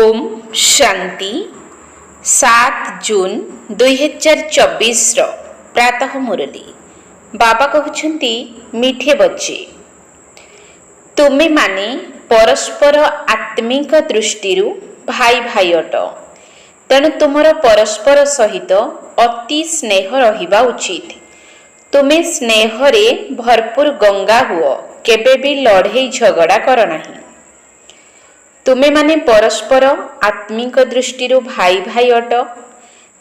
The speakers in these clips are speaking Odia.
ओम शांति 7 जून 2024 प्रातः मुरली बाबा कहते मीठे बच्चे तुम्हें माने परस्पर आत्मिक दृष्टि भाई भाई अट तेणु तुमर परस्पर सहित अति स्नेह रहिबा उचित। तुम्हें स्नेह रे भरपूर गंगा हुओ केबे भी लड़े झगड़ा कर नहीं। तुम्हें माने परस्पर आत्मिक दृष्टि भाई भाई अट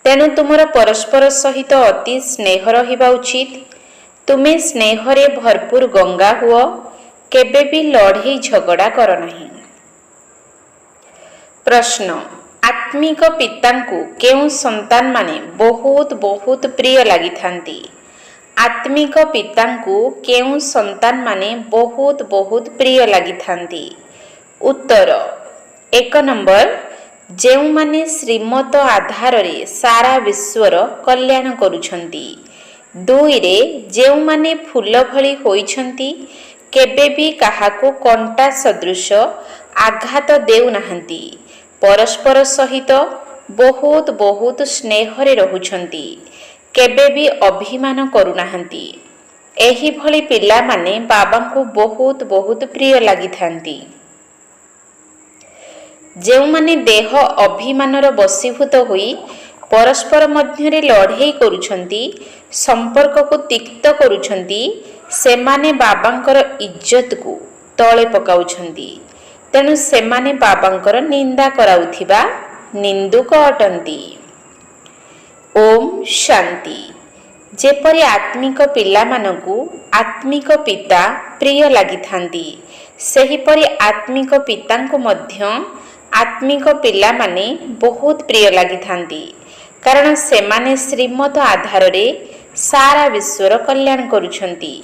तेणु तुमर परस्पर सहित अति स्नेह रहिबा उचित। तुम्हें स्नेह रे भरपूर गंगा हुओ केबे भी लड़े झगड़ा कर नहीं। प्रश्न आत्मिक पिता को केउं संतान माने बहुत बहुत प्रिय लगी थांती? आत्मिक पिता को केउं संतान माने बहुत बहुत प्रिय लगी थांती? उत्तर 1 नंबर जेउ माने श्रीमत आधार रे सारा विश्वर कल्याण करुछंती। 2 रे जेउ माने फूल भली होइछंती केबे भी काहाको कंटा सदृश आघात देउ नाहंती। परस्पर सहित बहुत बहुत स्नेह रे रहुछंती केबे भी अभिमान करू नाहंती। एही भली पिला माने बाबा को बहुत बहुत प्रिय लगी थांती। जेउ माने देह अभिमानर वशीभूत होई परस्पर मध्यरे लड़ाई करुछंती संपर्क को तिक्त करुछंती सेमाने बाबांकर इज्जत को तळे पकाउछंती। तेणु सेमाने बाबांकर निंदा कराउथिबा निंदुक अटंती। ओम शांति। जेपरि आत्मिक पिला मानकु आत्मिक पिता प्रिय लगी थांती सेहीपरि आत्मिक पितांको मध्य आत्मिक पिला माने बहुत प्रिय लगी थांती कारण सेमाने श्रीमत आधार रे सारा विश्वर कल्याण करुछंती।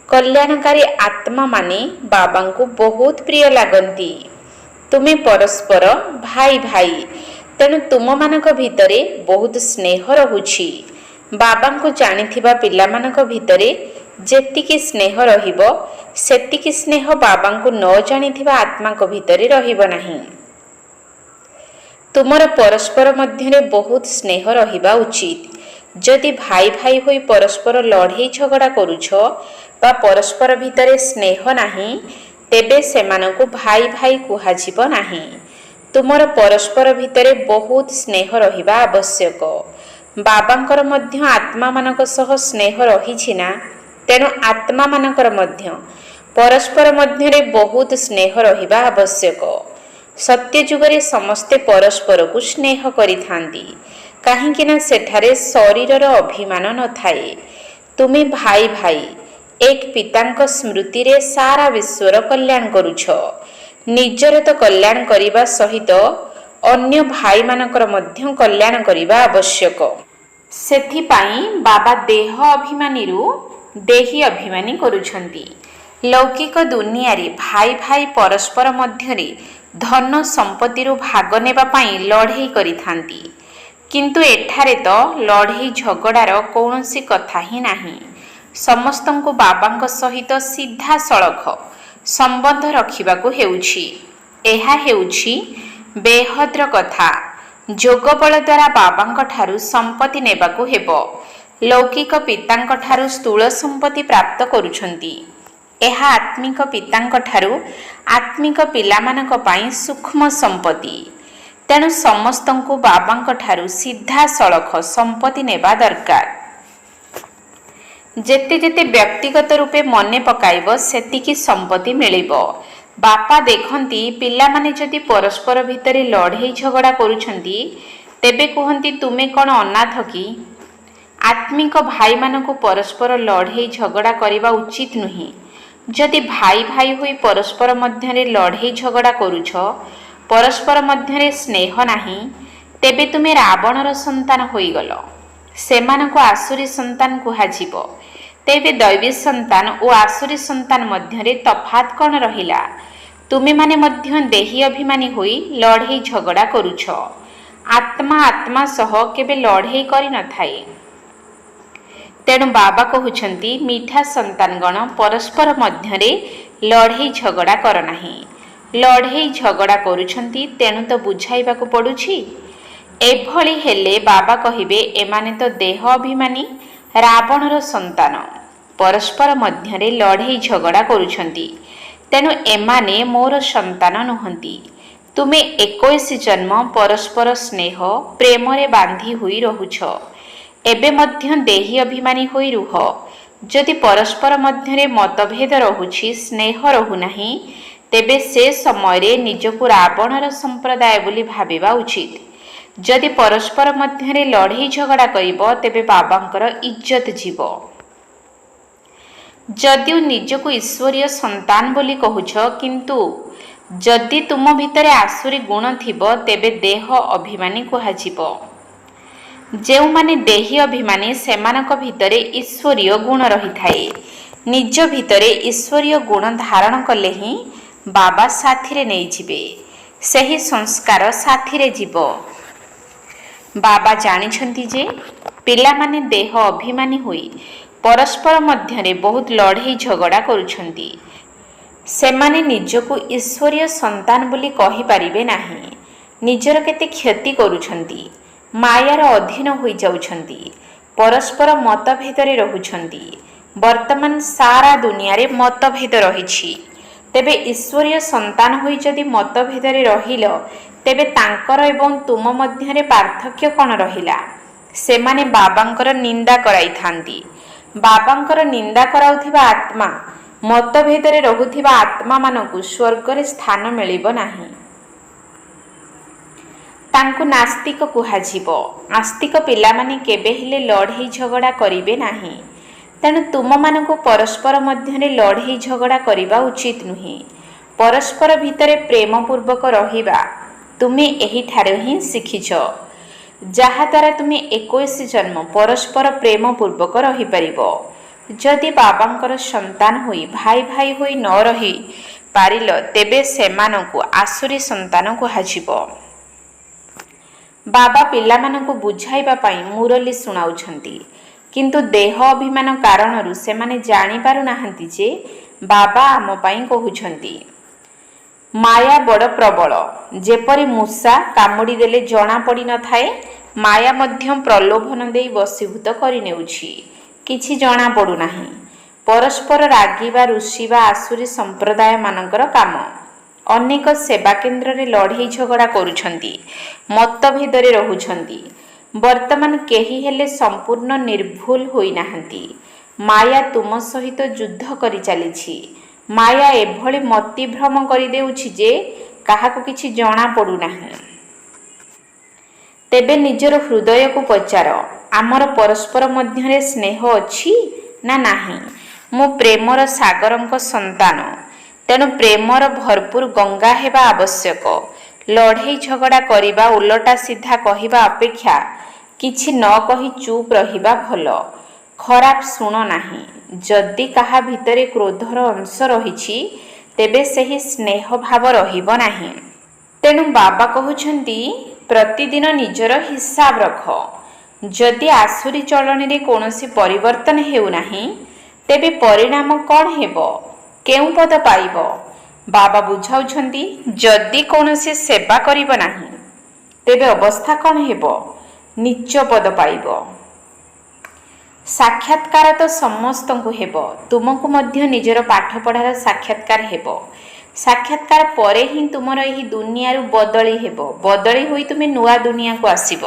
कल्याणकारी आत्मा माने बाबा को बहुत प्रिय लगंती। तुम्हें परस्पर भाई भाई तेणु तुम मानक भितरे बहुत स्नेह रहुछि। बाबा को जानिथिबा पिला मानक भितरे जेतिकी स्नेह रहिबो सेतिकी स्नेह बाबा को न जानिथिबा आत्मा को भितरे रहिबो नाही। तुमर परस्पर मध्यरे बहुत स्नेह रहिबा उचित। जदि भाई भाई होई परस्पर लड़ाई झगड़ा करुछ बा परस्पर भितरे स्नेह नाही तेबे सेमानकु भाई भाई कुहाजिबो नाही। तुमर परस्पर भितरे बहुत स्नेह रहिबा आवश्यक। बाबांकर मध्य आत्मा मानक सह स्नेह रहिछि ना तेणु आत्मा मानकर मध्य परस्पर मध्यरे बहुत स्नेह रहिबा आवश्यक। सत्य जुगरे समस्ते परस्पर को स्नेह करि थांती काहेकि ना सेठारे शरीरर अभिमान न थाए। तुम्हें भाई भाई एक पितांक स्मृति रे सारा विश्वर कल्याण करुछ। निजर तो कल्याण करिबा सहित अन्य भाई मानकर मध्य कल्याण करिबा आवश्यक। सेथि पाई बाबा देह अभिमानी रु देही अभिमानी करुछंती। लौकिक दुनिया रे भाई भाई परस्पर मध्यरे धन संपत्ति रु भाग नेबा पाई लड़ाई करि थांती किंतु एठारे तो लड़ाई झगड़ार कौनसी कथा ही नाही। समस्तंको बाबांक सहित सीधा सड़ख संबंध रखिबाकू हेउछि। एहा हेउछि बेहद्र कथा। जोग बल द्वारा बाबांक ठारू संपत्ति नेबाकू हेबो। लौकिक पितांक ठारू स्थूल संपत्ति प्राप्त करुछंती। एहा आत्मिक पितांक ठारू आत्मिक पिलामानक पाई सूक्ष्म संपत्ति। तेणु समस्तंको बाबांक ठारू सीधा सड़ख संपत्ति नेबा दरकार। जेते जेते व्यक्तिगत रूपे मने पकाइबो सेतिकी संपत्ति मिलिबो। बापा देखंती पिला माने जदि परस्पर भितरे लड़ाई झगड़ा करुछंती तेबे कहंती तुमे कोन अनाथ की? आत्मिक भाई मानकु परस्पर लड़ाई झगड़ा करिबा उचित नुही। जदि भाई भाई होई परस्पर मध्यरे लड़ाई झगड़ा करुछ परस्पर मध्यरे स्नेह नाही तेबे तुमे रावणर संतान होई गलो। सेमानको आसुरी संतान कुहाजिबो। तेबे दैवी संतान और आसुरी संतान मध्यरे तफात कौन रहिला? तुमे माने मध्य देही अभिमानी होई लड़ाई झगड़ा करुछ। आत्मा आत्मा सह केबे लड़ाई करि न थाए। तेणु बाबा कहउछंती मीठा संतानगण परस्पर मध्यरे लड़ाई झगड़ा कर नाही। ଲଢ଼େଇ ଝଗଡ଼ା କରୁଛନ୍ତି, ତେଣୁ ତ ବୁଝାଇବାକୁ ପଡ଼ୁଛି। ଏଭଳି ହେଲେ ବାବା କହିବେ, ଏମାନେ ତ ଦେହ ଅଭିମାନୀ ରାବଣର ସନ୍ତାନ, ପରସ୍ପର ମଧ୍ୟରେ ଲଢ଼େଇ ଝଗଡ଼ା କରୁଛନ୍ତି, ତେଣୁ ଏମାନେ ମୋର ସନ୍ତାନ ନୁହନ୍ତି। ତୁମେ 21 ଜନ୍ମ ପରସ୍ପର ସ୍ନେହ ପ୍ରେମରେ ବାନ୍ଧି ହୋଇ ରହୁଛ, ଏବେ ମଧ୍ୟ ଦେହୀ ଅଭିମାନୀ ହୋଇ ରୁହ। ଯଦି ପରସ୍ପର ମଧ୍ୟରେ ମତଭେଦ ରହୁଛି, ସ୍ନେହ ରହୁନାହିଁ, ତେବେ ସେ ସମୟରେ ନିଜକୁ ରାବଣର ସମ୍ପ୍ରଦାୟ ବୋଲି ଭାବିବା ଉଚିତ। ଯଦି ପରସ୍ପର ମଧ୍ୟରେ ଲଢ଼େଇ ଝଗଡ଼ା କରିବ, ତେବେ ବାବାଙ୍କର ଇଜ୍ଜତ ଯିବ। ଯଦିଓ ନିଜକୁ ଈଶ୍ୱରୀୟ ସନ୍ତାନ ବୋଲି କହୁଛ, କିନ୍ତୁ ଯଦି ତୁମ ଭିତରେ ଆସୁରୀ ଗୁଣ ଥିବ, ତେବେ ଦେହ ଅଭିମାନୀ କୁହାଯିବ। ଯେଉଁମାନେ ଦେହୀ ଅଭିମାନୀ, ସେମାନଙ୍କ ଭିତରେ ଈଶ୍ୱରୀୟ ଗୁଣ ରହିଥାଏ। ନିଜ ଭିତରେ ଈଶ୍ୱରୀୟ ଗୁଣ ଧାରଣ କଲେ ହିଁ ବାବା ସାଥିରେ ନେଇଯିବେ, ସେହି ସଂସ୍କାର ସାଥିରେ ଯିବ। ବାବା ଜାଣିଛନ୍ତି ଯେ ପିଲାମାନେ ଦେହ ଅଭିମାନୀ ହୋଇ ପରସ୍ପର ମଧ୍ୟରେ ବହୁତ ଲଢ଼େଇ ଝଗଡ଼ା କରୁଛନ୍ତି। ସେମାନେ ନିଜକୁ ଈଶ୍ୱରୀୟ ସନ୍ତାନ ବୋଲି କହିପାରିବେ ନାହିଁ। ନିଜର କେତେ କ୍ଷତି କରୁଛନ୍ତି, ମାୟାର ଅଧୀନ ହୋଇଯାଉଛନ୍ତି, ପରସ୍ପର ମତଭେଦରେ ରହୁଛନ୍ତି। ବର୍ତ୍ତମାନ ସାରା ଦୁନିଆରେ ମତଭେଦ ରହିଛି। ତେବେ ଈଶ୍ୱରୀୟ ସନ୍ତାନ ହୋଇ ଯଦି ମତଭେଦରେ ରହିଲ, ତେବେ ତାଙ୍କର ଏବଂ ତୁମ ମଧ୍ୟରେ ପାର୍ଥକ୍ୟ କ'ଣ ରହିଲା? ସେମାନେ ବାବାଙ୍କର ନିନ୍ଦା କରାଇଥାନ୍ତି। ବାବାଙ୍କର ନିନ୍ଦା କରାଉଥିବା ଆତ୍ମା, ମତଭେଦରେ ରହୁଥିବା ଆତ୍ମାମାନଙ୍କୁ ସ୍ୱର୍ଗରେ ସ୍ଥାନ ମିଳିବ ନାହିଁ। ତାଙ୍କୁ ନାସ୍ତିକ କୁହାଯିବ। ଆସ୍ତିକ ପିଲାମାନେ କେବେ ହେଲେ ଲଢ଼େଇ ଝଗଡ଼ା କରିବେ ନାହିଁ। ତେଣୁ ତୁମମାନଙ୍କୁ ପରସ୍ପର ମଧ୍ୟରେ ଲଢ଼େଇ ଝଗଡ଼ା କରିବା ଉଚିତ ନୁହେଁ। ପରସ୍ପର ଭିତରେ ପ୍ରେମପୂର୍ବକ ରହିବା ତୁମେ ଏହିଠାରୁ ହିଁ ଶିଖିଛ, ଯାହାଦ୍ୱାରା ତୁମେ 21 ଜନ୍ମ ପରସ୍ପର ପ୍ରେମପୂର୍ବକ ରହିପାରିବ। ଯଦି ବାବାଙ୍କର ସନ୍ତାନ ହୋଇ ଭାଇ ଭାଇ ହୋଇ ନ ରହି ପାରିଲ, ତେବେ ସେମାନଙ୍କୁ ଆସୁରୀ ସନ୍ତାନ କୁହାଯିବ। ବାବା ପିଲାମାନଙ୍କୁ ବୁଝାଇବା ପାଇଁ ମୁରଲି ଶୁଣାଉଛନ୍ତି, କିନ୍ତୁ ଦେହ ଅଭିମାନ କାରଣରୁ ସେମାନେ ଜାଣିପାରୁନାହାନ୍ତି ଯେ ବାବା ଆମ ପାଇଁ କହୁଛନ୍ତି। ମାୟା ବଡ଼ ପ୍ରବଳ। ଯେପରି ମୂଷା କାମୁଡ଼ି ଦେଲେ ଜଣା ପଡ଼ିନଥାଏ, ମାୟା ମଧ୍ୟ ପ୍ରଲୋଭନ ଦେଇ ବଶୀଭୂତ କରିନେଉଛି, କିଛି ଜଣା ପଡ଼ୁନାହିଁ। ପରସ୍ପର ରାଗିବା, ରୁଷିବା ଆସୁରୀ ସମ୍ପ୍ରଦାୟମାନଙ୍କର କାମ। ଅନେକ ସେବା କେନ୍ଦ୍ରରେ ଲଢ଼େଇ ଝଗଡ଼ା କରୁଛନ୍ତି, ମତଭେଦରେ ରହୁଛନ୍ତି। ବର୍ତ୍ତମାନ କେହି ହେଲେ ସମ୍ପୂର୍ଣ୍ଣ ନିର୍ଭୁଲ ହୋଇନାହାନ୍ତି। ମାୟା ତୁମ ସହିତ ଯୁଦ୍ଧ କରି ଚାଲିଛି। ମାୟା ଏଭଳି ମତିଭ୍ରମ କରିଦେଉଛି ଯେ କାହାକୁ କିଛି ଜଣା ପଡ଼ୁନାହିଁ। ତେବେ ନିଜର ହୃଦୟକୁ ପଚାର, ଆମର ପରସ୍ପର ମଧ୍ୟରେ ସ୍ନେହ ଅଛି ନା ନାହିଁ? ମୁଁ ପ୍ରେମର ସାଗରଙ୍କ ସନ୍ତାନ, ତେଣୁ ପ୍ରେମର ଭରପୁର ଗଙ୍ଗା ହେବା ଆବଶ୍ୟକ। ଲଢ଼େଇ ଝଗଡ଼ା କରିବା, ଓଲଟା ସିଧା କହିବା ଅପେକ୍ଷା କିଛି ନ କହି ଚୁପ୍ ରହିବା ଭଲ। ଖରାପ ଶୁଣ ନାହିଁ। ଯଦି କାହା ଭିତରେ କ୍ରୋଧର ଅଂଶ ରହିଛି, ତେବେ ସେହି ସ୍ନେହ ଭାବ ରହିବ ନାହିଁ। ତେଣୁ ବାବା କହୁଛନ୍ତି, ପ୍ରତିଦିନ ନିଜର ହିସାବ ରଖ। ଯଦି ଆସୁରୀ ଚଳଣୀରେ କୌଣସି ପରିବର୍ତ୍ତନ ହେଉନାହିଁ, ତେବେ ପରିଣାମ କ'ଣ ହେବ? କେଉଁ ପଦ ପାଇବ? ବାବା ବୁଝାଉଛନ୍ତି, ଯଦି କୌଣସି ସେବା କରିବ ନାହିଁ, ତେବେ ଅବସ୍ଥା କ'ଣ ହେବ? ନୀଚ ପଦ ପାଇବ। ସାକ୍ଷାତକାର ତ ସମସ୍ତଙ୍କୁ ହେବ, ତୁମକୁ ମଧ୍ୟ ନିଜର ପାଠପଢ଼ାର ସାକ୍ଷାତକାର ହେବ। ସାକ୍ଷାତକାର ପରେ ହିଁ ତୁମର ଏହି ଦୁନିଆରୁ ବଦଳି ହେବ। ବଦଳି ହୋଇ ତୁମେ ନୂଆ ଦୁନିଆକୁ ଆସିବ।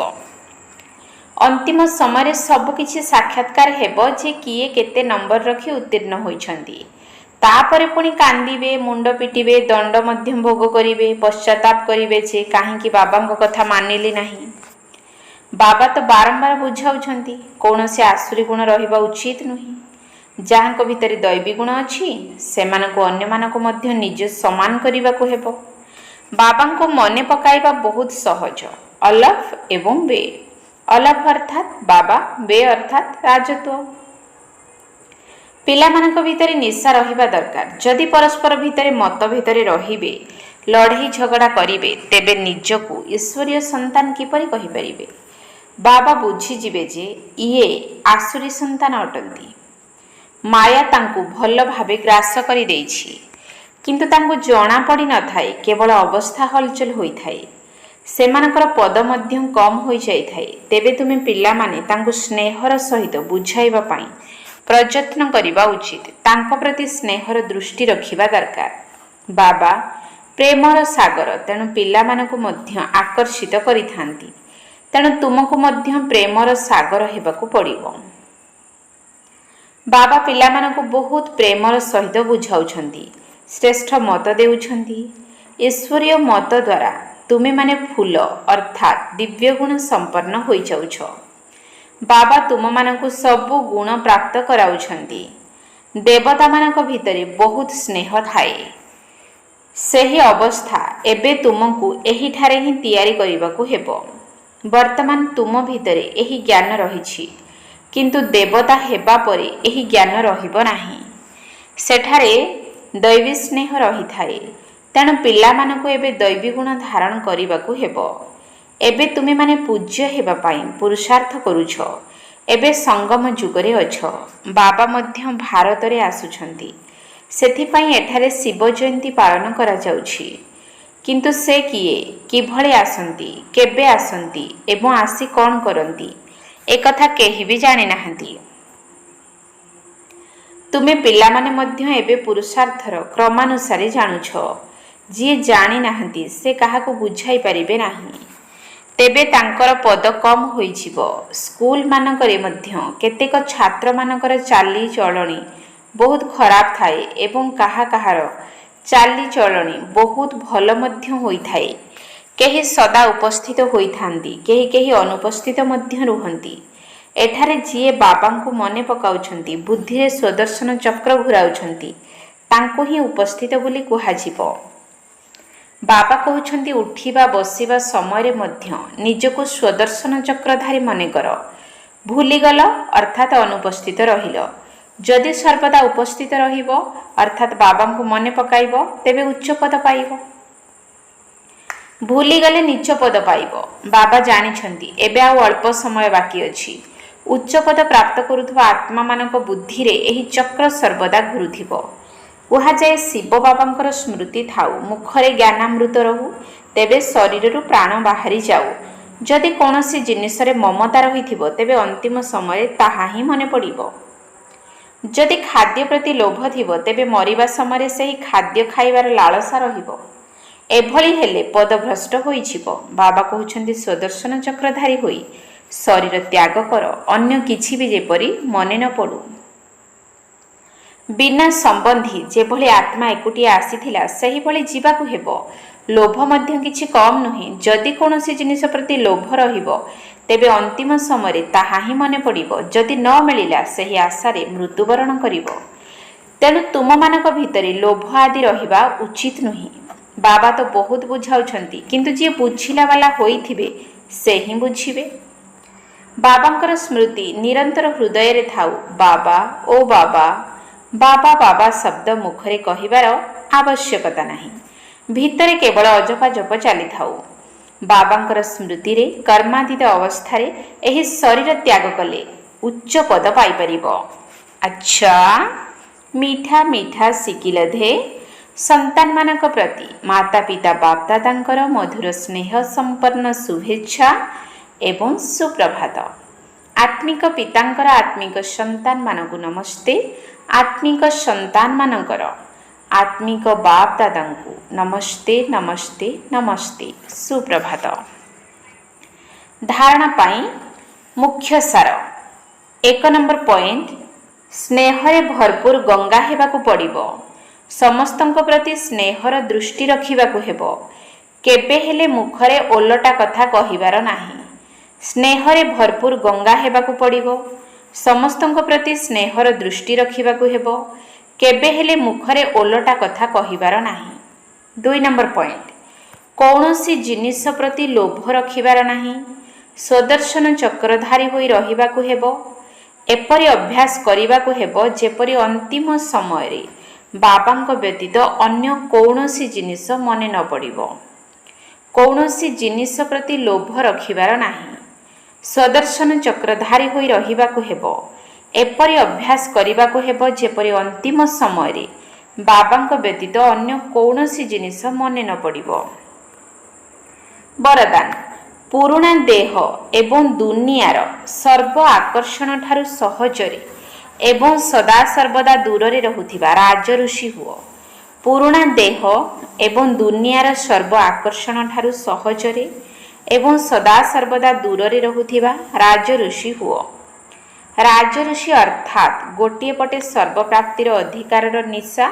ଅନ୍ତିମ ସମୟରେ ସବୁକିଛି ସାକ୍ଷାତକାର ହେବ ଯେ କିଏ କେତେ ନମ୍ବର ରଖି ଉତ୍ତୀର୍ଣ୍ଣ ହୋଇଛନ୍ତି। ତାପରେ ପୁଣି କାନ୍ଦିବେ, ମୁଣ୍ଡ ପିଟିବେ, ଦଣ୍ଡ ମଧ୍ୟ ଭୋଗ କରିବେ, ପଶ୍ଚାତାପ କରିବେ ଯେ କାହିଁକି ବାବାଙ୍କ କଥା ମାନିଲି ନାହିଁ। ବାବା ତ ବାରମ୍ବାର ବୁଝାଉଛନ୍ତି, କୌଣସି ଆସୁରୀ ଗୁଣ ରହିବା ଉଚିତ ନୁହେଁ। ଯାହାଙ୍କ ଭିତରେ ଦୈବୀ ଗୁଣ ଅଛି, ସେମାନଙ୍କୁ ଅନ୍ୟମାନଙ୍କୁ ମଧ୍ୟ ନିଜ ସମାନ କରିବାକୁ ହେବ। ବାବାଙ୍କୁ ମନେ ପକାଇବା ବହୁତ ସହଜ। ଅଲଫ ଏବଂ ବେ। ଅଲଫ ଅର୍ଥାତ୍ ବାବା, ବେ ଅର୍ଥାତ୍ ରାଜତ୍ୱ। ପିଲାମାନଙ୍କ ଭିତରେ ନିଶା ରହିବା ଦରକାର। ଯଦି ପରସ୍ପର ଭିତରେ ମତଭେଦରେ ରହିବେ, ଲଢ଼େଇ ଝଗଡ଼ା କରିବେ, ତେବେ ନିଜକୁ ଈଶ୍ୱରୀୟ ସନ୍ତାନ କିପରି କହିପାରିବେ? ବାବା ବୁଝିଯିବେ ଯେ ଇଏ ଆସୁରୀ ସନ୍ତାନ ଅଟନ୍ତି। ମାୟା ତାଙ୍କୁ ଭଲ ଭାବେ ଗ୍ରାସ କରିଦେଇଛି। କିନ୍ତୁ ତାଙ୍କୁ ଜଣାପଡ଼ି ନଥାଏ, କେବଳ ଅବସ୍ଥା ହଲଚଲ ହୋଇଥାଏ। ସେମାନଙ୍କର ପଦ ମଧ୍ୟ କମ୍ ହୋଇଯାଇଥାଏ। ତେବେ ତୁମେ ପିଲାମାନେ ତାଙ୍କୁ ସ୍ନେହର ସହିତ ବୁଝାଇବା ପାଇଁ ପ୍ରଯତ୍ନ କରିବା ଉଚିତ। ତାଙ୍କ ପ୍ରତି ସ୍ନେହର ଦୃଷ୍ଟି ରଖିବା ଦରକାର। ବାବା ପ୍ରେମର ସାଗର, ତେଣୁ ପିଲାମାନଙ୍କୁ ମଧ୍ୟ ଆକର୍ଷିତ କରିଥାନ୍ତି। ତେଣୁ ତୁମକୁ ମଧ୍ୟ ପ୍ରେମର ସାଗର ହେବାକୁ ପଡ଼ିବ। ବାବା ପିଲାମାନଙ୍କୁ ବହୁତ ପ୍ରେମର ସହିତ ବୁଝାଉଛନ୍ତି, ଶ୍ରେଷ୍ଠ ମତ ଦେଉଛନ୍ତି। ଈଶ୍ୱରୀୟ ମତ ଦ୍ୱାରା ତୁମେମାନେ ଫୁଲ ଅର୍ଥାତ୍ ଦିବ୍ୟଗୁଣ ସମ୍ପନ୍ନ ହୋଇଯାଉଛ। ବାବା ତୁମମାନଙ୍କୁ ସବୁ ଗୁଣ ପ୍ରାପ୍ତ କରାଉଛନ୍ତି। ଦେବତାମାନଙ୍କ ଭିତରେ ବହୁତ ସ୍ନେହ ଥାଏ। ସେହି ଅବସ୍ଥା ଏବେ ତୁମକୁ ଏହିଠାରେ ହିଁ ତିଆରି କରିବାକୁ ହେବ। ବର୍ତ୍ତମାନ ତୁମ ଭିତରେ ଏହି ଜ୍ଞାନ ରହିଛି, କିନ୍ତୁ ଦେବତା ହେବା ପରେ ଏହି ଜ୍ଞାନ ରହିବ ନାହିଁ। ସେଠାରେ ଦୈବୀ ସ୍ନେହ ରହିଥାଏ। ତେଣୁ ପିଲାମାନଙ୍କୁ ଏବେ ଦୈବୀ ଗୁଣ ଧାରଣ କରିବାକୁ ହେବ। ଏବେ ତୁମେମାନେ ପୂଜ୍ୟ ହେବା ପାଇଁ ପୁରୁଷାର୍ଥ କରୁଛ। ଏବେ ସଙ୍ଗମ ଯୁଗରେ ଅଛ। ବାବା ମଧ୍ୟ ଭାରତରେ ଆସୁଛନ୍ତି। ସେଥିପାଇଁ ଏଠାରେ ଶିବ ଜୟନ୍ତୀ ପାଳନ କରାଯାଉଛି। କିନ୍ତୁ ସେ କିଏ, କିଭଳି ଆସନ୍ତି, କେବେ ଆସନ୍ତି ଏବଂ ଆସି କ'ଣ କରନ୍ତି, ଏକଥା କେହି ବି ଜାଣିନାହାନ୍ତି। ତୁମେ ପିଲାମାନେ ମଧ୍ୟ ଏବେ ପୁରୁଷାର୍ଥର କ୍ରମାନୁସାରେ ଜାଣୁଛ। ଯିଏ ଜାଣିନାହାନ୍ତି ସେ କାହାକୁ ବୁଝାଇ ପାରିବେ ନାହିଁ। ତେବେ ତାଙ୍କର ପଦ କମ୍ ହୋଇଯିବ। ସ୍କୁଲମାନଙ୍କରେ ମଧ୍ୟ କେତେକ ଛାତ୍ରମାନଙ୍କର ଚାଲିଚଳଣି ବହୁତ ଖରାପ ଥାଏ ଏବଂ କାହାର ଚାଲିଚଳଣି ବହୁତ ଭଲ ମଧ୍ୟ ହୋଇଥାଏ। କେହି ସଦା ଉପସ୍ଥିତ ହୋଇଥାନ୍ତି, କେହି ଅନୁପସ୍ଥିତ ମଧ୍ୟ ରୁହନ୍ତି। ଏଠାରେ ଯିଏ ବାବାଙ୍କୁ ମନେ ପକାଉଛନ୍ତି, ବୁଦ୍ଧିରେ ସ୍ୱଦର୍ଶନ ଚକ୍ର ଘୁରାଉଛନ୍ତି, ତାଙ୍କୁ ହିଁ ଉପସ୍ଥିତ ବୋଲି କୁହାଯିବ। ବାବା କହୁଛନ୍ତି ଉଠିବା ବସିବା ସମୟରେ ମଧ୍ୟ ନିଜକୁ ସ୍ୱଦର୍ଶନ ଚକ୍ରଧାରୀ ମନେକର। ଭୁଲିଗଲ ଅର୍ଥାତ୍ ଅନୁପସ୍ଥିତ ରହିଲ। ଯଦି ସର୍ବଦା ଉପସ୍ଥିତ ରହିବ ଅର୍ଥାତ୍ ବାବାଙ୍କୁ ମନେ ପକାଇବ, ତେବେ ଉଚ୍ଚପଦ ପାଇବ। ଭୁଲିଗଲେ ନିଚ ପଦ ପାଇବ। ବାବା ଜାଣିଛନ୍ତି ଏବେ ଆଉ ଅଳ୍ପ ସମୟ ବାକି ଅଛି। ଉଚ୍ଚପଦ ପ୍ରାପ୍ତ କରୁଥିବା ଆତ୍ମାମାନଙ୍କ ବୁଦ୍ଧିରେ ଏହି ଚକ୍ର ସର୍ବଦା ଘୁରୁଥିବ। କୁହାଯାଏ ଶିବ ବାବାଙ୍କର ସ୍ମୃତି ଥାଉ, ମୁଖରେ ଜ୍ଞାନାମୃତ ରହୁ, ତେବେ ଶରୀରରୁ ପ୍ରାଣ ବାହାରି ଯାଉ। ଯଦି କୌଣସି ଜିନିଷରେ ମମତା ରହିଥିବ, ତେବେ ଅନ୍ତିମ ସମୟରେ ତାହା ହିଁ ମନେ ପଡ଼ିବ। ଯଦି ଖାଦ୍ୟ ପ୍ରତି ଲୋଭ ଥିବ, ତେବେ ମରିବା ସମୟରେ ସେହି ଖାଦ୍ୟ ଖାଇବାର ଲାଳସା ରହିବ। ଏଭଳି ହେଲେ ପଦଭ୍ରଷ୍ଟ ହୋଇଯିବ। ବାବା କହୁଛନ୍ତି ସ୍ୱଦର୍ଶନ ଚକ୍ରଧାରୀ ହୋଇ ଶରୀର ତ୍ୟାଗ କର, ଅନ୍ୟ କିଛି ବି ଯେପରି ମନେ ନ ପଡ଼ୁ। ବିନା ସମ୍ବନ୍ଧୀ ଯେଭଳି ଆତ୍ମା ଏକୁଟିଆ ଆସିଥିଲା, ସେହିଭଳି ଯିବାକୁ ହେବ। ଲୋଭ ମଧ୍ୟ କିଛି କମ୍ ନୁହେଁ। ଯଦି କୌଣସି ଜିନିଷ ପ୍ରତି ଲୋଭ ରହିବ, ତେବେ ଅନ୍ତିମ ସମୟରେ ତାହା ହିଁ ମନେ ପଡ଼ିବ। ଯଦି ନ ମିଳିଲା, ସେହି ଆଶାରେ ମୃତ୍ୟୁବରଣ କରିବ। ତେଣୁ ତୁମମାନଙ୍କ ଭିତରେ ଲୋଭ ଆଦି ରହିବା ଉଚିତ ନୁହେଁ। ବାବା ତ ବହୁତ ବୁଝାଉଛନ୍ତି, କିନ୍ତୁ ଯିଏ ବୁଝିଲା ବାଲା ହୋଇଥିବେ ସେ ହିଁ ବୁଝିବେ। ବାବାଙ୍କର ସ୍ମୃତି ନିରନ୍ତର ହୃଦୟରେ ଥାଉ। ବାବା ଓ ବାବା, ବାବା ବାବା ଶବ୍ଦ ମୁଖରେ କହିବାର ଆବଶ୍ୟକତା ନାହିଁ। ଭିତରେ କେବଳ ଅଜପା ଜପ ଚାଲିଥାଉ। ବାବାଙ୍କର ସ୍ମୃତିରେ କର୍ମାତୀତ ଅବସ୍ଥାରେ ଏହି ଶରୀର ତ୍ୟାଗ କଲେ ଉଚ୍ଚ ପଦ ପାଇପାରିବ। ଆଚ୍ଛା, ମିଠା ମିଠା ଶିଖିଲ ଧେ। ସନ୍ତାନମାନଙ୍କ ପ୍ରତି ମାତା ପିତା ବାପଦାଦାଙ୍କର ମଧୁର ସ୍ନେହ ସମ୍ପନ୍ନ ଶୁଭେଚ୍ଛା ଏବଂ ସୁପ୍ରଭାତ। ଆତ୍ମିକ ପିତାଙ୍କର ଆତ୍ମିକ ସନ୍ତାନମାନଙ୍କୁ ନମସ୍ତେ। ଆତ୍ମିକ ସନ୍ତାନମାନଙ୍କର ଆତ୍ମିକ ବାପ ଦାଦାଙ୍କୁ ନମସ୍ତେ ନମସ୍ତେ ନମସ୍ତେ, ସୁପ୍ରଭାତ। ଧାରଣା ପାଇଁ ମୁଖ୍ୟ ସାର। 1 ନମ୍ବର ପଏଣ୍ଟ, ସ୍ନେହରେ ଭରପୁର ଗଙ୍ଗା ହେବାକୁ ପଡ଼ିବ। ସମସ୍ତଙ୍କ ପ୍ରତି ସ୍ନେହର ଦୃଷ୍ଟି ରଖିବାକୁ ହେବ। କେବେ ହେଲେ ମୁଖରେ ଓଲଟା କଥା କହିବାର ନାହିଁ। ସ୍ନେହରେ ଭରପୁର ଗଙ୍ଗା ହେବାକୁ ପଡ଼ିବ। ସମସ୍ତଙ୍କ ପ୍ରତି ସ୍ନେହର ଦୃଷ୍ଟି ରଖିବାକୁ ହେବ। କେବେ ହେଲେ ମୁଖରେ ଓଲଟା କଥା କହିବାର ନାହିଁ। 2 ନମ୍ବର ପଏଣ୍ଟ, କୌଣସି ଜିନିଷ ପ୍ରତି ଲୋଭ ରଖିବାର ନାହିଁ। ସ୍ୱଦର୍ଶନ ଚକ୍ରଧାରୀ ହୋଇ ରହିବାକୁ ହେବ। ଏପରି ଅଭ୍ୟାସ କରିବାକୁ ହେବ ଯେପରି ଅନ୍ତିମ ସମୟରେ ବାବାଙ୍କ ବ୍ୟତୀତ ଅନ୍ୟ କୌଣସି ଜିନିଷ ମନେ ନ ପଡ଼ିବ। କୌଣସି ଜିନିଷ ପ୍ରତି ଲୋଭ ରଖିବାର ନାହିଁ। ସ୍ୱଦର୍ଶନ ଚକ୍ରଧାରୀ ହୋଇ ରହିବାକୁ ହେବ। ଏପରି ଅଭ୍ୟାସ କରିବାକୁ ହେବ ଯେପରି ଅନ୍ତିମ ସମୟରେ ବାବାଙ୍କ ବ୍ୟତୀତ ଅନ୍ୟ କୌଣସି ଜିନିଷ ମନେ ନ ପଡ଼ିବ। ବରଦାନ। ପୁରୁଣା ଦେହ ଏବଂ ଦୁନିଆର ସର୍ବ ଆକର୍ଷଣ ଠାରୁ ସହଜରେ ଏବଂ ସଦାସର୍ବଦା ଦୂରରେ ରହୁଥିବା ରାଜଋଷି ହୁଅ। ପୁରୁଣା ଦେହ ଏବଂ ଦୁନିଆର ସର୍ବ ଆକର୍ଷଣ ଠାରୁ ସହଜରେ ଏବଂ ସଦାସର୍ବଦା ଦୂରରେ ରହୁଥିବା ରାଜଋଷି ହୁଅ। ରାଜଋଷି ଅର୍ଥାତ୍ ଗୋଟିଏ ପଟେ ସର୍ବପ୍ରାପ୍ତିର ଅଧିକାରର ନିଶା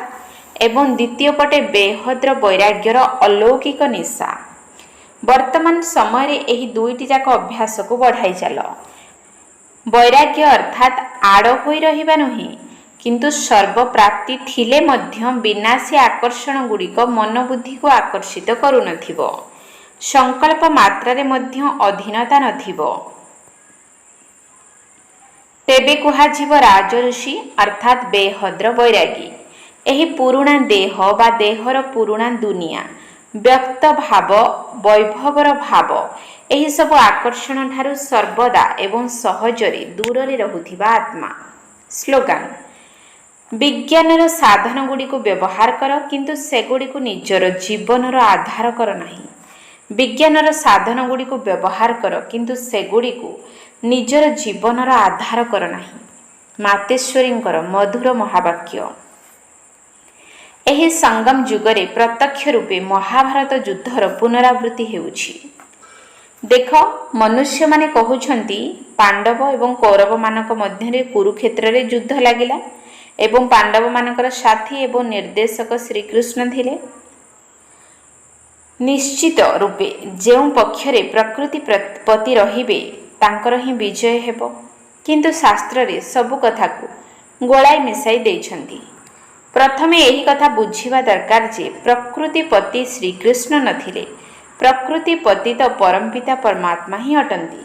ଏବଂ ଦ୍ୱିତୀୟ ପଟେ ବେହଦ୍ର ବୈରାଗ୍ୟର ଅଲୌକିକ ନିଶା। ବର୍ତ୍ତମାନ ସମୟରେ ଏହି ଦୁଇଟି ଯାକ ଅଭ୍ୟାସକୁ ବଢ଼ାଇ ଚାଲ। ବୈରାଗ୍ୟ ଅର୍ଥାତ୍ ଆଡ଼ ହୋଇ ରହିବା ନୁହେଁ, କିନ୍ତୁ ସର୍ବପ୍ରାପ୍ତି ଥିଲେ ମଧ୍ୟ ବିନାଶୀ ଆକର୍ଷଣ ଗୁଡ଼ିକ ମନୋବୁଦ୍ଧିକୁ ଆକର୍ଷିତ କରୁନଥିବ। ସଂକଳ୍ପ ମାତ୍ରାରେ ମଧ୍ୟ ଅଧୀନତା ନଥିବ। ତେବେ କୁହାଯିବ ରାଜଋଷି ଅର୍ଥାତ୍ ବେହଦ୍ର ବୈରାଗୀ। ଏହି ପୁରୁଣା ଦେହ ବା ଦେହର ପୁରୁଣା ଦୁନିଆ, ବ୍ୟକ୍ତ ଭାବ, ବୈଭବର ଭାବ ଏହିସବୁ ଆକର୍ଷଣ ଠାରୁ ସର୍ବଦା ଏବଂ ସହଜରେ ଦୂରରେ ରହୁଥିବା ଆତ୍ମା। ସ୍ଲୋଗାନ। ବିଜ୍ଞାନର ସାଧନ ଗୁଡ଼ିକୁ ବ୍ୟବହାର କର, କିନ୍ତୁ ସେଗୁଡ଼ିକୁ ନିଜର ଜୀବନର ଆଧାର କର ନାହିଁ। ବିଜ୍ଞାନର ସାଧନ ଗୁଡ଼ିକୁ ବ୍ୟବହାର କର, କିନ୍ତୁ ସେଗୁଡ଼ିକୁ ନିଜର ଜୀବନର ଆଧାର କର ନାହିଁ। ମାତେଶ୍ୱରୀଙ୍କର ମଧୁର ମହାବାକ୍ୟ। ଏହି ସଙ୍ଗମ ଯୁଗରେ ପ୍ରତ୍ୟକ୍ଷ ରୂପେ ମହାଭାରତ ଯୁଦ୍ଧର ପୁନରାବୃତ୍ତି ହେଉଛି। ଦେଖ, ମନୁଷ୍ୟମାନେ କହୁଛନ୍ତି ପାଣ୍ଡବ ଏବଂ କୌରବମାନଙ୍କ ମଧ୍ୟରେ କୁରୁକ୍ଷେତ୍ରରେ ଯୁଦ୍ଧ ଲାଗିଲା ଏବଂ ପାଣ୍ଡବମାନଙ୍କର ସାଥୀ ଏବଂ ନିର୍ଦ୍ଦେଶକ ଶ୍ରୀକୃଷ୍ଣ ଥିଲେ। ନିଶ୍ଚିତ ରୂପେ ଯେଉଁ ପକ୍ଷରେ ପ୍ରକୃତି ପତି ରହିବେ ତାଙ୍କର ହିଁ ବିଜୟ ହେବ। କିନ୍ତୁ ଶାସ୍ତ୍ରରେ ସବୁ କଥାକୁ ଗୋଳାଇ ମିଶାଇ ଦେଇଛନ୍ତି। ପ୍ରଥମେ ଏହି କଥା ବୁଝିବା ଦରକାର ଯେ ପ୍ରକୃତିପତି ଶ୍ରୀକୃଷ୍ଣ ନଥିଲେ। ପ୍ରକୃତିପତି ତ ପରମପିତା ପରମାତ୍ମା ହିଁ ଅଟନ୍ତି।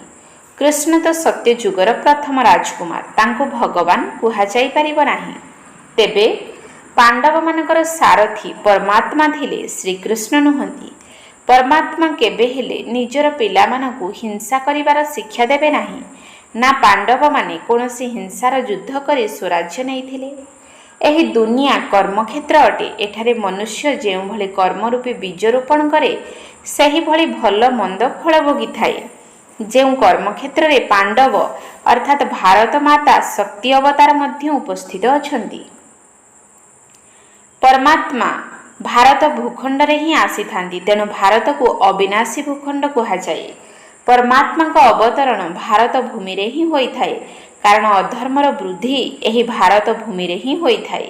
କୃଷ୍ଣ ତ ସତ୍ୟଯୁଗର ପ୍ରଥମ ରାଜକୁମାର, ତାଙ୍କୁ ଭଗବାନ କୁହାଯାଇପାରିବ ନାହିଁ। ତେବେ ପାଣ୍ଡବମାନଙ୍କର ସାରଥୀ ପରମାତ୍ମା ଥିଲେ, ଶ୍ରୀକୃଷ୍ଣ ନୁହନ୍ତି। ପରମାତ୍ମା କେବେ ହେଲେ ନିଜର ପିଲାମାନଙ୍କୁ ହିଂସା କରିବାର ଶିକ୍ଷା ଦେବେ ନାହିଁ। ନା ପାଣ୍ଡବମାନେ କୌଣସି ହିଂସାର ଯୁଦ୍ଧ କରି ସ୍ୱରାଜ୍ୟ ନେଇଥିଲେ। ଏହି ଦୁନିଆ କର୍ମକ୍ଷେତ୍ର ଅଟେ। ଏଠାରେ ମନୁଷ୍ୟ ଯେଉଁଭଳି କର୍ମରୂପୀ ବୀଜ ରୋପଣ କରେ, ସେହିଭଳି ଭଲ ମନ୍ଦ ଫଳ ଭୋଗିଥାଏ। ଯେଉଁ କର୍ମକ୍ଷେତ୍ରରେ ପାଣ୍ଡବ ଅର୍ଥାତ୍ ଭାରତ ମାତା ଶକ୍ତି ଅବତାର ମଧ୍ୟ ଉପସ୍ଥିତ ଅଛନ୍ତି। ପରମାତ୍ମା ଭାରତ ଭୂଖଣ୍ଡରେ ହିଁ ଆସିଥାନ୍ତି, ତେଣୁ ଭାରତକୁ ଅବିନାଶୀ ଭୂଖଣ୍ଡ କୁହାଯାଏ। ପରମାତ୍ମାଙ୍କ ଅବତରଣ ଭାରତ ଭୂମିରେ ହିଁ ହୋଇଥାଏ, କାରଣ ଅଧର୍ମର ବୃଦ୍ଧି ଏହି ଭାରତ ଭୂମିରେ ହିଁ ହୋଇଥାଏ।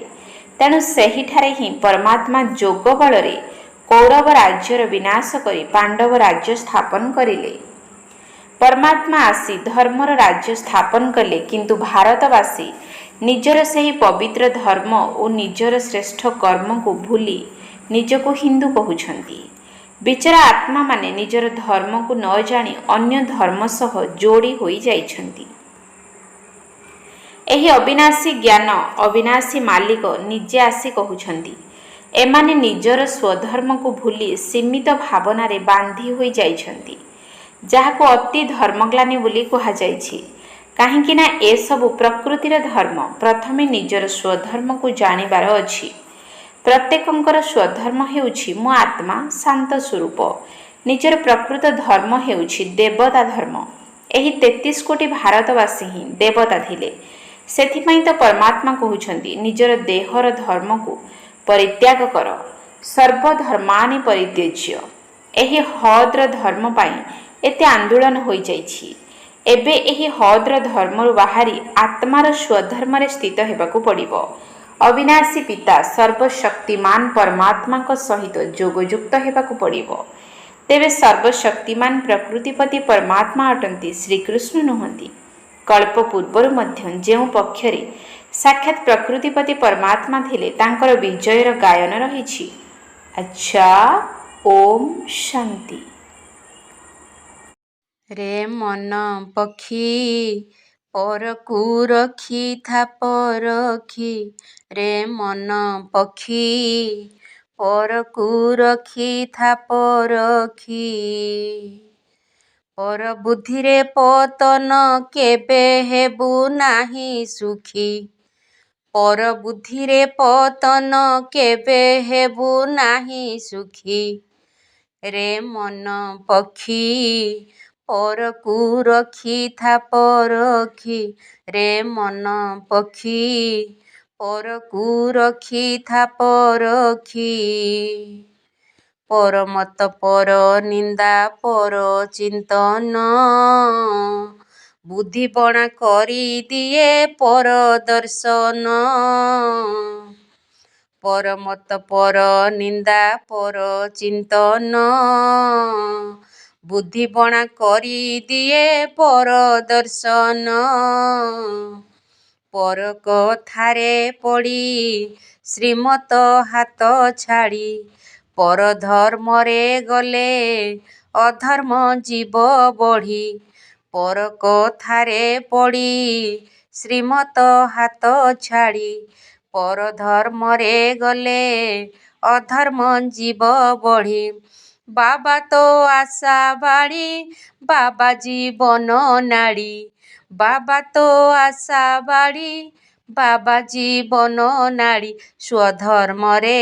ତେଣୁ ସେହିଠାରେ ହିଁ ପରମାତ୍ମା ଯୋଗ ବଳରେ କୌରବ ରାଜ୍ୟର ବିନାଶ କରି ପାଣ୍ଡବ ରାଜ୍ୟ ସ୍ଥାପନ କରିଲେ। ପରମାତ୍ମା ଆସି ଧର୍ମର ରାଜ୍ୟ ସ୍ଥାପନ କଲେ, କିନ୍ତୁ ଭାରତବାସୀ ନିଜର ସେହି ପବିତ୍ର ଧର୍ମ ଓ ନିଜର ଶ୍ରେଷ୍ଠ କର୍ମକୁ ଭୁଲି ନିଜକୁ ହିନ୍ଦୁ କହୁଛନ୍ତି। ବିଚରା ଆତ୍ମାମାନେ ନିଜର ଧର୍ମକୁ ନ ଜାଣି ଅନ୍ୟ ଧର୍ମ ସହ ଯୋଡ଼ି ହୋଇଯାଇଛନ୍ତି। ଏହି ଅବିନାଶୀ ଜ୍ଞାନ ଅବିନାଶୀ ମାଲିକ ନିଜେ ଆସି କହୁଛନ୍ତି, ଏମାନେ ନିଜର ସ୍ୱଧର୍ମକୁ ଭୁଲି ସୀମିତ ଭାବନାରେ ବାନ୍ଧି ହୋଇଯାଇଛନ୍ତି, ଯାହାକୁ ଅତି ଧର୍ମଗ୍ଲାନୀ ବୋଲି କୁହାଯାଇଛି। କାହିଁକି ନା ଏସବୁ ପ୍ରକୃତିର ଧର୍ମ। ପ୍ରଥମେ ନିଜର ସ୍ୱଧର୍ମକୁ ଜାଣିବାର ଅଛି। ପ୍ରତ୍ୟେକଙ୍କର ସ୍ୱଧର୍ମ ହେଉଛି ମୁଁ ଆତ୍ମା, ଶାନ୍ତ ସ୍ୱରୂପ। ନିଜର ପ୍ରକୃତ ଧର୍ମ ହେଉଛି ଦେବତା ଧର୍ମ। ଏହି 33 କୋଟି ଭାରତବାସୀ ହିଁ ଦେବତା ଥିଲେ। ସେଥିପାଇଁ ତ ପରମାତ୍ମା କହୁଛନ୍ତି, ନିଜର ଦେହର ଧର୍ମକୁ ପରିତ୍ୟାଗ କର। ସର୍ବଧର୍ମାନି ପରିତ୍ୟଜ୍ୟ। ଏହି ହଦ୍ର ଧର୍ମ ପାଇଁ ଏତେ ଆନ୍ଦୋଳନ ହୋଇଯାଇଛି। ଏବେ ଏହି ହଦ୍ର ଧର୍ମରୁ ବାହାରି ଆତ୍ମାର ସ୍ୱଧର୍ମରେ ସ୍ଥିତ ହେବାକୁ ପଡ଼ିବ। ଅବିନାଶୀ ପିତା ସର୍ବଶକ୍ତିମାନ ପରମାତ୍ମାଙ୍କ ସହିତ ଯୋଗଯୁକ୍ତ ହେବାକୁ ପଡ଼ିବ। ତେବେ ସର୍ବଶକ୍ତିମାନ ପ୍ରକୃତିପତି ପରମାତ୍ମା ଅଟନ୍ତି, ଶ୍ରୀକୃଷ୍ଣ ନୁହନ୍ତି। କଳ୍ପ ପୂର୍ବରୁ ମଧ୍ୟ ଯେଉଁ ପକ୍ଷରେ ସାକ୍ଷାତ ପ୍ରକୃତିପତି ପରମାତ୍ମା ଥିଲେ, ତାଙ୍କର ବିଜୟର ଗାୟନ ରହିଛି। ଆଚ୍ଛା, ଓମ୍ ଶାନ୍ତି। ରେ ମନ ପକ୍ଷୀ ପରକୁ ରଖିଥା ପରଖି, ରେ ମନ ପକ୍ଷୀ ପରକୁ ରଖିଥା ପରଖି। ପର ବୁଦ୍ଧିରେ ପତନ କେବେ ହେବୁ ନାହିଁ ସୁଖୀ, ପର ବୁଦ୍ଧିରେ ପତନ କେବେ ହେବୁ ନାହିଁ ସୁଖୀ। ରେ ମନ ପକ୍ଷୀ ପରକୁ ରଖିଥା ପରଖି। ରେ ମନ ପକ୍ଷୀ ପରକୁ ରଖିଥା ପରଖି। ପରମତ ପର ନିନ୍ଦା ପର ଚିନ୍ତନ ବୁଦ୍ଧି ବଣା କରିଦିଏ ପର ଦର୍ଶନ। ପରମତ ପର ନିନ୍ଦା ପର ଚିନ୍ତନ ବୁଦ୍ଧି ବଣା କରିଦିଏ ପର ଦର୍ଶନ। ପର କଥାରେ ପଡ଼ି ଶ୍ରୀମତ ହାତ ଛାଡ଼ି ପର ଧର୍ମରେ ଗଲେ ଅଧର୍ମ ଯିବ ବଢ଼ି। ପର କଥାରେ ପଡ଼ି ଶ୍ରୀମତ ହାତ ଛାଡ଼ି ପର ଧର୍ମରେ ଗଲେ ଅଧର୍ମ ଯିବ ବଢ଼ି। ବାବା ତୋ ଆଶା ବାଡ଼ି ବାବା ଜୀବନ ନାଡ଼ି। ବାବା ତୋ ଆଶା ବାଡ଼ି ବାବା ଜୀବନ ନାଡ଼ି। ସ୍ୱଧର୍ମରେ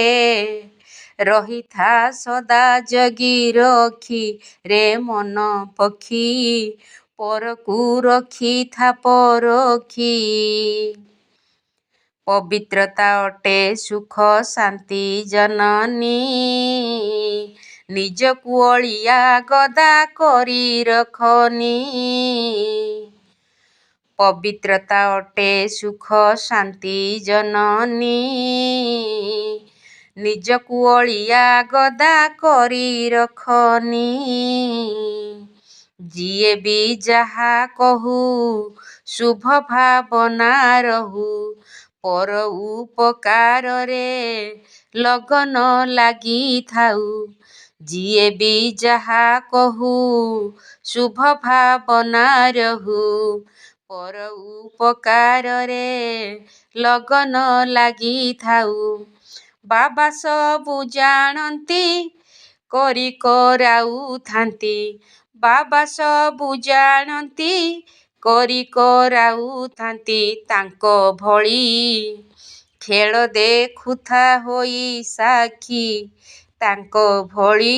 ରହିଥା ସଦା ଜଗି ରଖି। ରେ ମନ ପକ୍ଷୀ ପରକୁ ରଖିଥା ପରଖି। ପବିତ୍ରତା ଅଟେ ସୁଖ ଶାନ୍ତି ଜନନୀ ନିଜକୁ ଅଳିଆ ଗଦା କରି ରଖନି। ପବିତ୍ରତା ଅଟେ ସୁଖ ଶାନ୍ତି ଜନନୀ ନିଜକୁ ଅଳିଆ ଗଦା କରି ରଖନି। ଯିଏ ବି ଯାହା କହୁ ଶୁଭ ଭାବନା ରହୁ ପର ଉପକାରରେ ଲଗନ ଲାଗିଥାଉ। ଯିଏ ବି ଯାହା କହୁ ଶୁଭ ଭାବନା ରହୁ ପର ଉପକାରରେ ଲଗନ ଲାଗିଥାଉ। ବାବା ସବୁ ଜାଣନ୍ତି କରି କରାଉଥାନ୍ତି। ବାବା ସବୁ ଜାଣନ୍ତି କରି କରାଉଥାନ୍ତି। ତାଙ୍କ ଭଳି ଖେଳ ଦେଖୁଥା ହୋଇ ସାକ୍ଷୀ। ତାଙ୍କ ଭଳି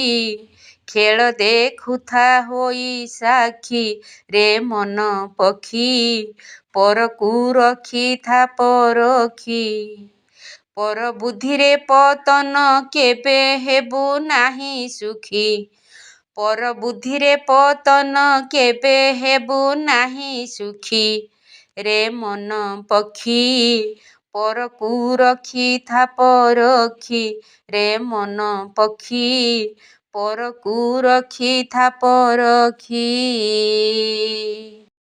ଖେଳ ଦେଖୁଥା ହୋଇ ସାକ୍ଷୀ। ରେ ମନ ପକ୍ଷୀ ପରକୁ ରଖିଥା ପରଖି। ପର ବୁଦ୍ଧିରେ ପତନ କେବେ ହେବୁ ନାହିଁ ସୁଖୀ। ପର ବୁଦ୍ଧିରେ ପତନ କେବେ ହେବୁ ନାହିଁ ସୁଖୀ। ରେ ମନ ପକ୍ଷୀ ପରକୁ ରଖିଥା ପରଖି। ରେ ମନ ପକ୍ଷୀ ପରକୁ ରଖିଥା ପରଖି।